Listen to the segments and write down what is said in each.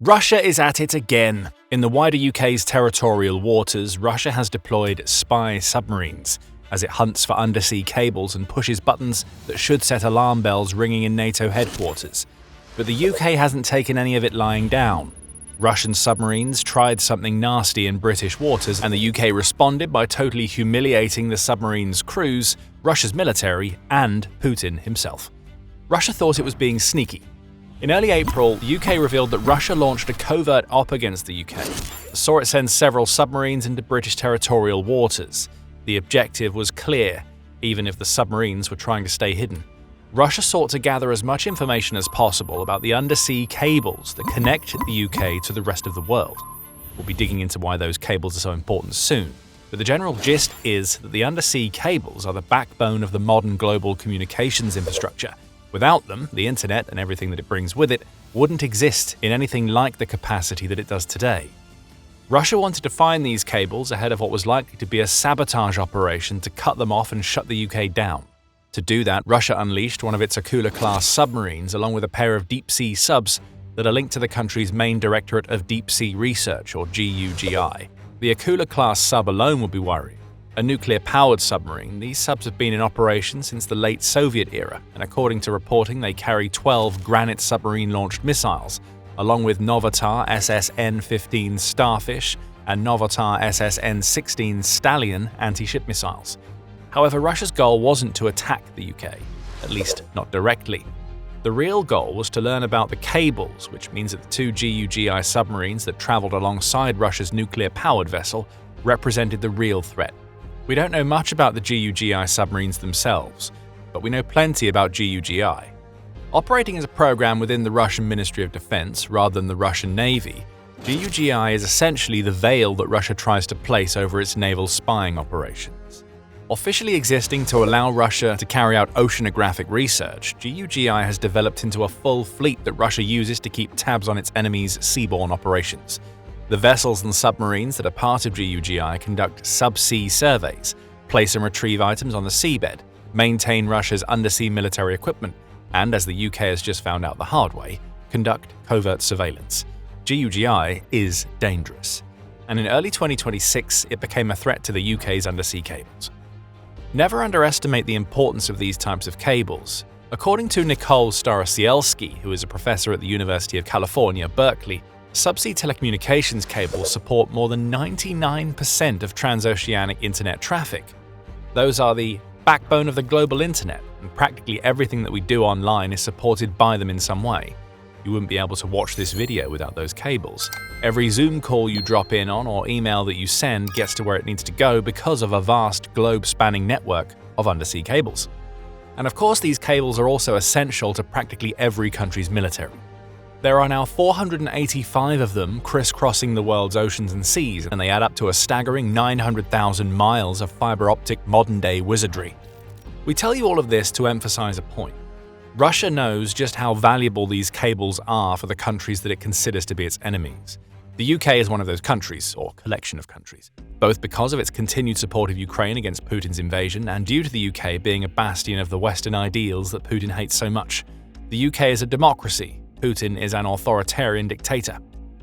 Russia is at it again. In the wider UK's territorial waters, Russia has deployed spy submarines as it hunts for undersea cables and pushes buttons that should set alarm bells ringing in NATO headquarters. But the UK hasn't taken any of it lying down. Russian submarines tried something nasty in British waters, and the UK responded by totally humiliating the submarine's crews, Russia's military, and Putin himself. Russia thought it was being sneaky. In early April, the UK revealed that Russia launched a covert op against the UK, saw it send several submarines into British territorial waters. The objective was clear, even if the submarines were trying to stay hidden. Russia sought to gather as much information as possible about the undersea cables that connect the UK to the rest of the world. We'll be digging into why those cables are so important soon, but the general gist is that the undersea cables are the backbone of the modern global communications infrastructure. Without them, the internet and everything that it brings with it wouldn't exist in anything like the capacity that it does today. Russia wanted to find these cables ahead of what was likely to be a sabotage operation to cut them off and shut the UK down. To do that, Russia unleashed one of its Akula-class submarines along with a pair of deep-sea subs that are linked to the country's main Directorate of Deep-Sea Research, or GUGI. The Akula-class sub alone would be worrying. A nuclear-powered submarine, these subs have been in operation since the late Soviet era, and according to reporting, they carry 12 Granite submarine-launched missiles, along with Novatar SSN-15 Starfish and Novatar SSN-16 Stallion anti-ship missiles. However, Russia's goal wasn't to attack the UK, at least not directly. The real goal was to learn about the cables, which means that the two GUGI submarines that traveled alongside Russia's nuclear-powered vessel represented the real threat. We don't know much about the GUGI submarines themselves, but we know plenty about GUGI. Operating as a program within the Russian Ministry of Defense rather than the Russian Navy, GUGI is essentially the veil that Russia tries to place over its naval spying operations. Officially existing to allow Russia to carry out oceanographic research, GUGI has developed into a full fleet that Russia uses to keep tabs on its enemies' seaborne operations. The vessels and submarines that are part of GUGI conduct subsea surveys, place and retrieve items on the seabed, maintain Russia's undersea military equipment, and, as the UK has just found out the hard way, conduct covert surveillance. GUGI is dangerous. And in early 2026, it became a threat to the UK's undersea cables. Never underestimate the importance of these types of cables. According to Nicole Starosielski, who is a professor at the University of California, Berkeley, subsea telecommunications cables support more than 99% of transoceanic internet traffic. Those are the backbone of the global internet, and practically everything that we do online is supported by them in some way. You wouldn't be able to watch this video without those cables. Every Zoom call you drop in on or email that you send gets to where it needs to go because of a vast globe-spanning network of undersea cables. And of course, these cables are also essential to practically every country's military. There are now 485 of them crisscrossing the world's oceans and seas, and they add up to a staggering 900,000 miles of fiber-optic modern-day wizardry. We tell you all of this to emphasize a point. Russia knows just how valuable these cables are for the countries that it considers to be its enemies. The UK is one of those countries, or collection of countries, both because of its continued support of Ukraine against Putin's invasion and due to the UK being a bastion of the Western ideals that Putin hates so much. The UK is a democracy. Putin is an authoritarian dictator.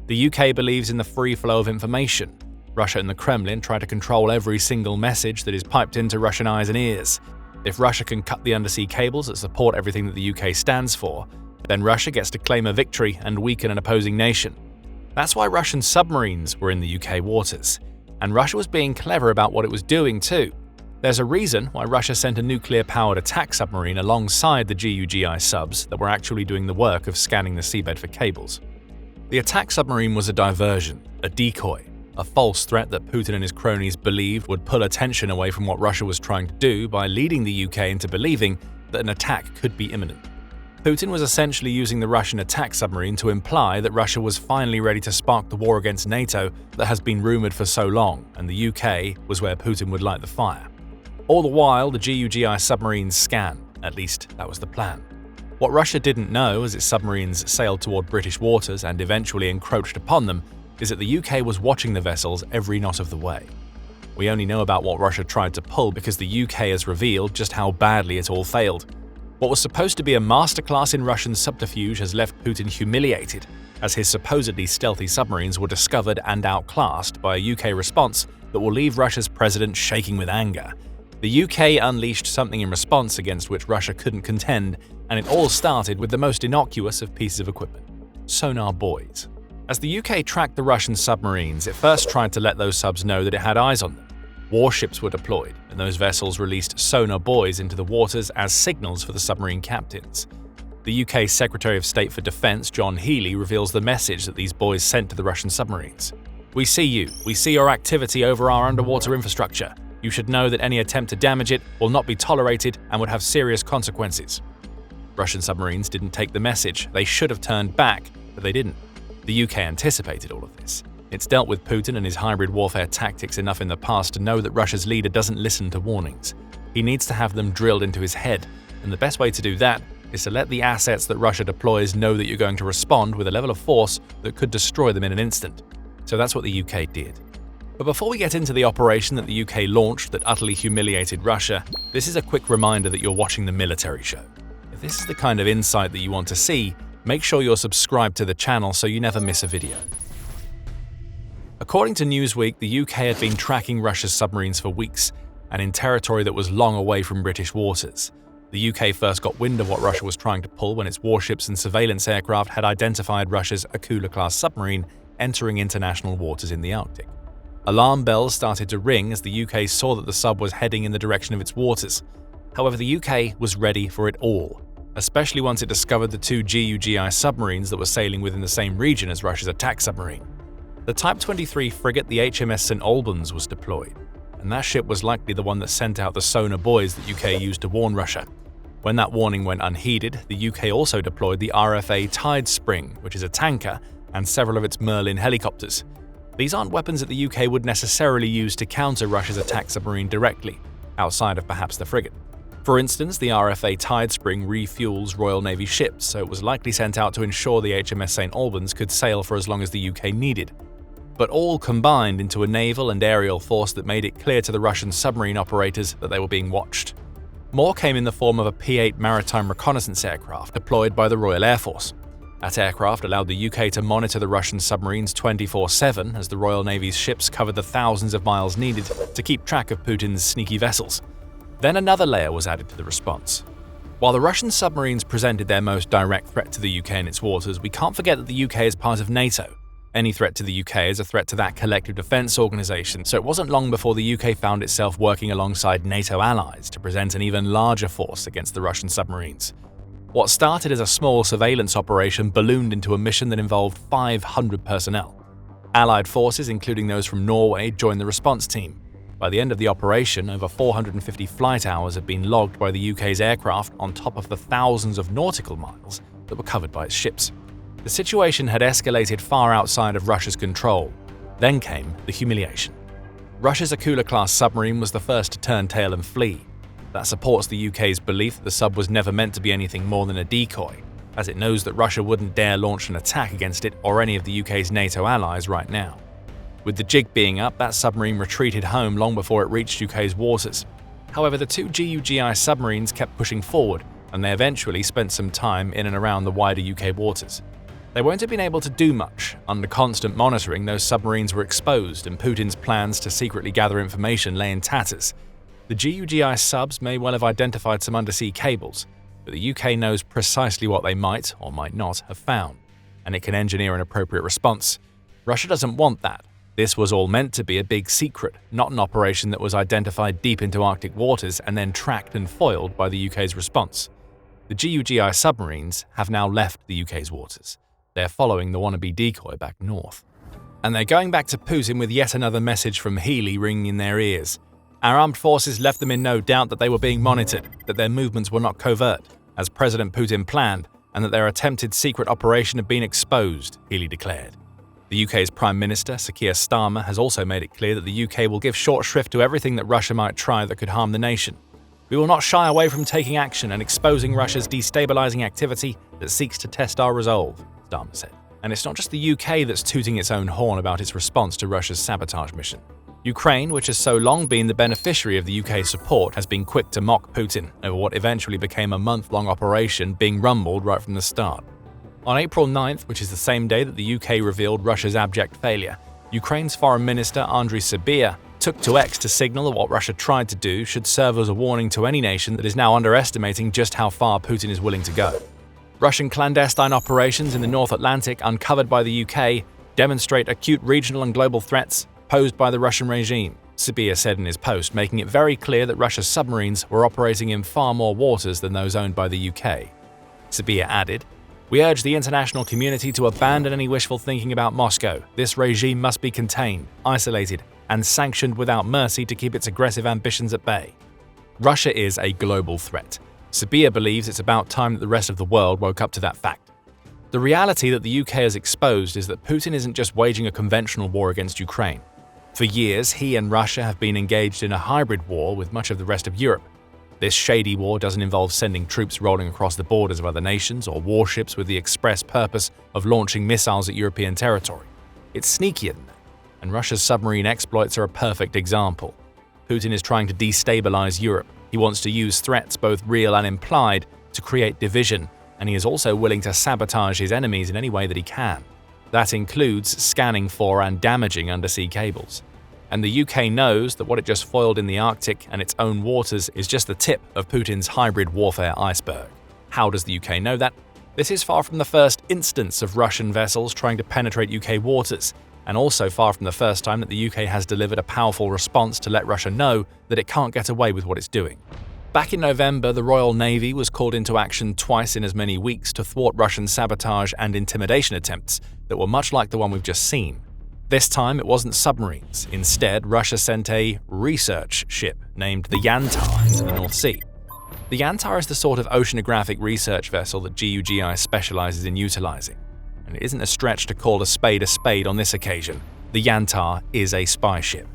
The UK believes in the free flow of information. Russia and the Kremlin try to control every single message that is piped into Russian eyes and ears. If Russia can cut the undersea cables that support everything that the UK stands for, then Russia gets to claim a victory and weaken an opposing nation. That's why Russian submarines were in the UK waters. And Russia was being clever about what it was doing too. There's a reason why Russia sent a nuclear-powered attack submarine alongside the GUGI subs that were actually doing the work of scanning the seabed for cables. The attack submarine was a diversion, a decoy, a false threat that Putin and his cronies believed would pull attention away from what Russia was trying to do by leading the UK into believing that an attack could be imminent. Putin was essentially using the Russian attack submarine to imply that Russia was finally ready to spark the war against NATO that has been rumoured for so long, and the UK was where Putin would light the fire. All the while, the GUGI submarines scan. At least, that was the plan. What Russia didn't know as its submarines sailed toward British waters and eventually encroached upon them is that the UK was watching the vessels every knot of the way. We only know about what Russia tried to pull because the UK has revealed just how badly it all failed. What was supposed to be a masterclass in Russian subterfuge has left Putin humiliated, as his supposedly stealthy submarines were discovered and outclassed by a UK response that will leave Russia's president shaking with anger. The UK unleashed something in response against which Russia couldn't contend, and it all started with the most innocuous of pieces of equipment: sonar buoys. As the UK tracked the Russian submarines, it first tried to let those subs know that it had eyes on them. Warships were deployed, and those vessels released sonar buoys into the waters as signals for the submarine captains. The UK Secretary of State for Defence, John Healey, reveals the message that these buoys sent to the Russian submarines. "We see you. We see your activity over our underwater infrastructure. You should know that any attempt to damage it will not be tolerated and would have serious consequences." Russian submarines didn't take the message. They should have turned back, but they didn't. The UK anticipated all of this. It's dealt with Putin and his hybrid warfare tactics enough in the past to know that Russia's leader doesn't listen to warnings. He needs to have them drilled into his head, and the best way to do that is to let the assets that Russia deploys know that you're going to respond with a level of force that could destroy them in an instant. So that's what the UK did. But before we get into the operation that the UK launched that utterly humiliated Russia, this is a quick reminder that you're watching the military show. If this is the kind of insight that you want to see, make sure you're subscribed to the channel so you never miss a video. According to Newsweek, the UK had been tracking Russia's submarines for weeks, and in territory that was long away from British waters. The UK first got wind of what Russia was trying to pull when its warships and surveillance aircraft had identified Russia's Akula-class submarine entering international waters in the Arctic. Alarm bells started to ring as the UK saw that the sub was heading in the direction of its waters. However, the UK was ready for it all, especially once it discovered the two GUGI submarines that were sailing within the same region as Russia's attack submarine. The Type 23 frigate, the HMS St Albans, was deployed, and that ship was likely the one that sent out the sonar buoys that UK used to warn Russia. When that warning went unheeded, the UK also deployed the RFA Tide Spring, which is a tanker, and several of its Merlin helicopters. These aren't weapons that the UK would necessarily use to counter Russia's attack submarine directly, outside of perhaps the frigate. For instance, the RFA Tide Spring refuels Royal Navy ships, so it was likely sent out to ensure the HMS St Albans could sail for as long as the UK needed. But all combined into a naval and aerial force that made it clear to the Russian submarine operators that they were being watched. More came in the form of a P-8 maritime reconnaissance aircraft deployed by the Royal Air Force. That aircraft allowed the UK to monitor the Russian submarines 24/7 as the Royal Navy's ships covered the thousands of miles needed to keep track of Putin's sneaky vessels. Then another layer was added to the response. While the Russian submarines presented their most direct threat to the UK and its waters, we can't forget that the UK is part of NATO. Any threat to the UK is a threat to that collective defence organisation, so it wasn't long before the UK found itself working alongside NATO allies to present an even larger force against the Russian submarines. What started as a small surveillance operation ballooned into a mission that involved 500 personnel. Allied forces, including those from Norway, joined the response team. By the end of the operation, over 450 flight hours had been logged by the UK's aircraft on top of the thousands of nautical miles that were covered by its ships. The situation had escalated far outside of Russia's control. Then came the humiliation. Russia's Akula-class submarine was the first to turn tail and flee. That supports the UK's belief that the sub was never meant to be anything more than a decoy, as it knows that Russia wouldn't dare launch an attack against it or any of the UK's NATO allies right now. With the jig being up, that submarine retreated home long before it reached UK's waters. However, the two GUGI submarines kept pushing forward, and they eventually spent some time in and around the wider UK waters. They won't have been able to do much. Under constant monitoring, those submarines were exposed, and Putin's plans to secretly gather information lay in tatters. The GUGI subs may well have identified some undersea cables, but the UK knows precisely what they might, or might not, have found, and it can engineer an appropriate response. Russia doesn't want that. This was all meant to be a big secret, not an operation that was identified deep into Arctic waters and then tracked and foiled by the UK's response. The GUGI submarines have now left the UK's waters. They're following the wannabe decoy back north. And they're going back to Putin with yet another message from Healey ringing in their ears. Our armed forces left them in no doubt that they were being monitored, that their movements were not covert, as President Putin planned, and that their attempted secret operation had been exposed, Healey declared. The UK's Prime Minister, Sir Keir Starmer, has also made it clear that the UK will give short shrift to everything that Russia might try that could harm the nation. We will not shy away from taking action and exposing Russia's destabilising activity that seeks to test our resolve, Starmer said. And it's not just the UK that's tooting its own horn about its response to Russia's sabotage mission. Ukraine, which has so long been the beneficiary of the UK's support, has been quick to mock Putin over what eventually became a month-long operation being rumbled right from the start. On April 9th, which is the same day that the UK revealed Russia's abject failure, Ukraine's Foreign Minister Andriy Sybiha took to X to signal that what Russia tried to do should serve as a warning to any nation that is now underestimating just how far Putin is willing to go. Russian clandestine operations in the North Atlantic uncovered by the UK demonstrate acute regional and global threats posed by the Russian regime, Sybiha said in his post, making it very clear that Russia's submarines were operating in far more waters than those owned by the UK. Sybiha added, "We urge the international community to abandon any wishful thinking about Moscow. This regime must be contained, isolated, and sanctioned without mercy to keep its aggressive ambitions at bay." Russia is a global threat. Sybiha believes it's about time that the rest of the world woke up to that fact. The reality that the UK has exposed is that Putin isn't just waging a conventional war against Ukraine. For years, he and Russia have been engaged in a hybrid war with much of the rest of Europe. This shady war doesn't involve sending troops rolling across the borders of other nations or warships with the express purpose of launching missiles at European territory. It's sneakier than that, and Russia's submarine exploits are a perfect example. Putin is trying to destabilize Europe. He wants to use threats, both real and implied, to create division, and he is also willing to sabotage his enemies in any way that he can. That includes scanning for and damaging undersea cables. And the UK knows that what it just foiled in the Arctic and its own waters is just the tip of Putin's hybrid warfare iceberg. How does the UK know that? This is far from the first instance of Russian vessels trying to penetrate UK waters, and also far from the first time that the UK has delivered a powerful response to let Russia know that it can't get away with what it's doing. Back in November, the Royal Navy was called into action twice in as many weeks to thwart Russian sabotage and intimidation attempts that were much like the one we've just seen. This time, it wasn't submarines. Instead, Russia sent a research ship named the Yantar into the North Sea. The Yantar is the sort of oceanographic research vessel that GUGI specializes in utilizing. And it isn't a stretch to call a spade on this occasion. The Yantar is a spy ship.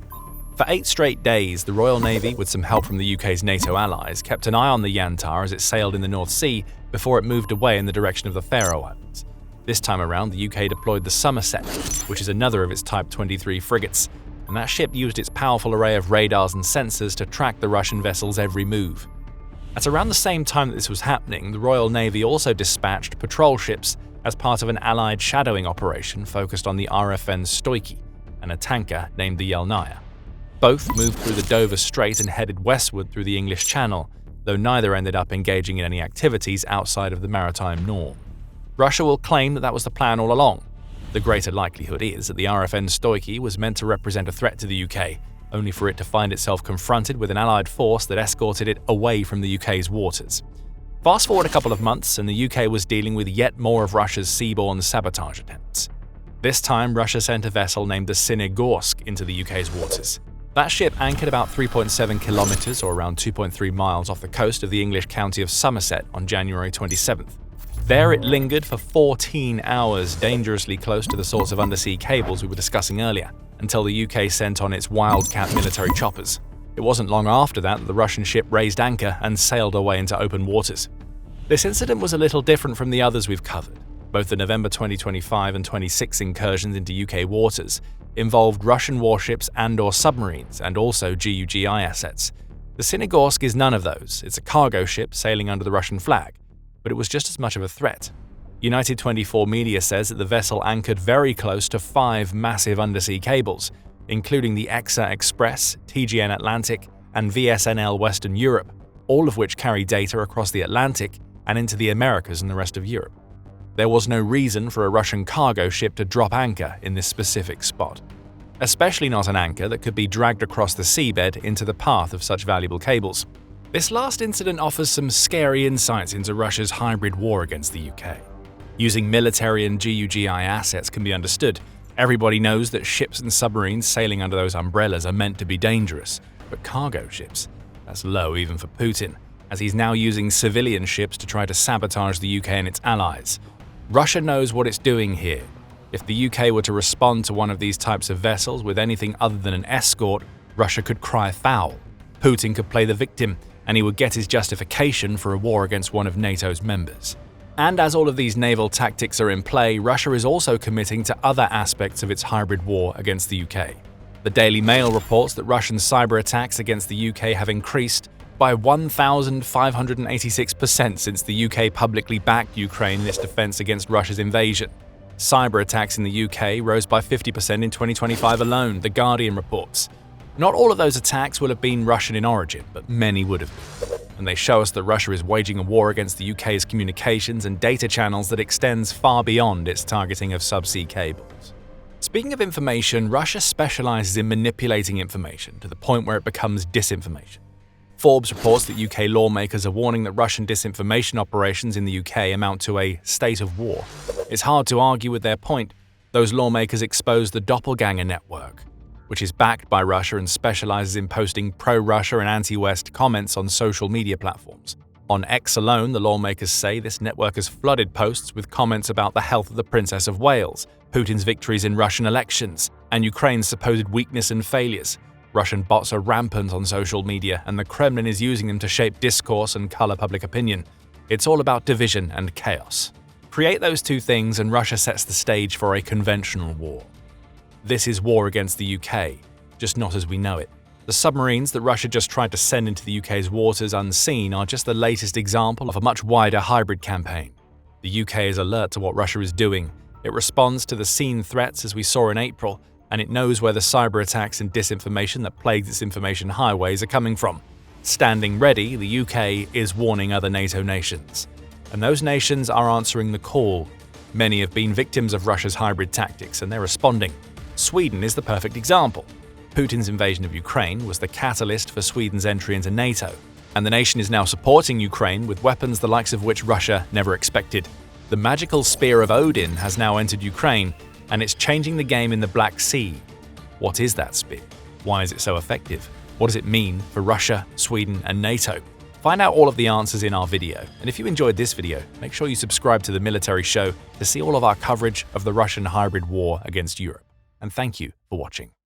For 8 straight days, the Royal Navy, with some help from the UK's NATO allies, kept an eye on the Yantar as it sailed in the North Sea before it moved away in the direction of the Faroe Islands. This time around, the UK deployed the Somerset, which is another of its Type 23 frigates, and that ship used its powerful array of radars and sensors to track the Russian vessel's every move. At around the same time that this was happening, the Royal Navy also dispatched patrol ships as part of an Allied shadowing operation focused on the RFN Stoichi and a tanker named the Yelnaya. Both moved through the Dover Strait and headed westward through the English Channel, though neither ended up engaging in any activities outside of the maritime norm. Russia will claim that that was the plan all along. The greater likelihood is that the RFN Stoichi was meant to represent a threat to the UK, only for it to find itself confronted with an Allied force that escorted it away from the UK's waters. Fast forward a couple of months, and the UK was dealing with yet more of Russia's seaborne sabotage attempts. This time, Russia sent a vessel named the Sinigorsk into the UK's waters. That ship anchored about 3.7 kilometers, or around 2.3 miles, off the coast of the English county of Somerset on January 27th. There it lingered for 14 hours, dangerously close to the sorts of undersea cables we were discussing earlier, until the UK sent on its Wildcat military choppers. It wasn't long after that the Russian ship raised anchor and sailed away into open waters. This incident was a little different from the others we've covered. Both the November 2025 and 26 incursions into UK waters involved Russian warships and/or submarines, and also GUGI assets. The Sinigorsk is none of those. It's a cargo ship sailing under the Russian flag, but it was just as much of a threat. United 24 media says that the vessel anchored very close to 5 massive undersea cables, including the EXA Express, TGN Atlantic, and VSNL Western Europe, all of which carry data across the Atlantic and into the Americas and the rest of Europe. There was no reason for a Russian cargo ship to drop anchor in this specific spot, especially not an anchor that could be dragged across the seabed into the path of such valuable cables. This last incident offers some scary insights into Russia's hybrid war against the UK. Using military and GUGI assets can be understood. Everybody knows that ships and submarines sailing under those umbrellas are meant to be dangerous, but cargo ships? That's low even for Putin, as he's now using civilian ships to try to sabotage the UK and its allies. Russia knows what it's doing here. If the UK were to respond to one of these types of vessels with anything other than an escort, Russia could cry foul. Putin could play the victim, and he would get his justification for a war against one of NATO's members. And as all of these naval tactics are in play, Russia is also committing to other aspects of its hybrid war against the UK. The Daily Mail reports that Russian cyber attacks against the UK have increased, by 1,586% since the UK publicly backed Ukraine in its defense against Russia's invasion. Cyber attacks in the UK rose by 50% in 2025 alone, The Guardian reports. Not all of those attacks will have been Russian in origin, but many would have been. And they show us that Russia is waging a war against the UK's communications and data channels that extends far beyond its targeting of subsea cables. Speaking of information, Russia specializes in manipulating information to the point where it becomes disinformation. Forbes reports that UK lawmakers are warning that Russian disinformation operations in the UK amount to a state of war. It's hard to argue with their point. Those lawmakers expose the doppelganger network, which is backed by Russia and specializes in posting pro-Russia and anti-West comments on social media platforms. On X alone, the lawmakers say this network has flooded posts with comments about the health of the Princess of Wales, Putin's victories in Russian elections, and Ukraine's supposed weakness and failures. Russian bots are rampant on social media, and the Kremlin is using them to shape discourse and color public opinion. It's all about division and chaos. Create those two things and Russia sets the stage for a conventional war. This is war against the UK, just not as we know it. The submarines that Russia just tried to send into the UK's waters unseen are just the latest example of a much wider hybrid campaign. The UK is alert to what Russia is doing. It responds to the seen threats as we saw in April, and it knows where the cyber attacks and disinformation that plagues its information highways are coming from. Standing ready, the UK is warning other NATO nations. And those nations are answering the call. Many have been victims of Russia's hybrid tactics, and they're responding. Sweden is the perfect example. Putin's invasion of Ukraine was the catalyst for Sweden's entry into NATO, and the nation is now supporting Ukraine with weapons the likes of which Russia never expected. The magical spear of Odin has now entered Ukraine, and it's changing the game in the Black Sea. What is that spear? Why is it so effective? What does it mean for Russia, Sweden, and NATO? Find out all of the answers in our video, and if you enjoyed this video, make sure you subscribe to The Military Show to see all of our coverage of the Russian hybrid war against Europe. And thank you for watching.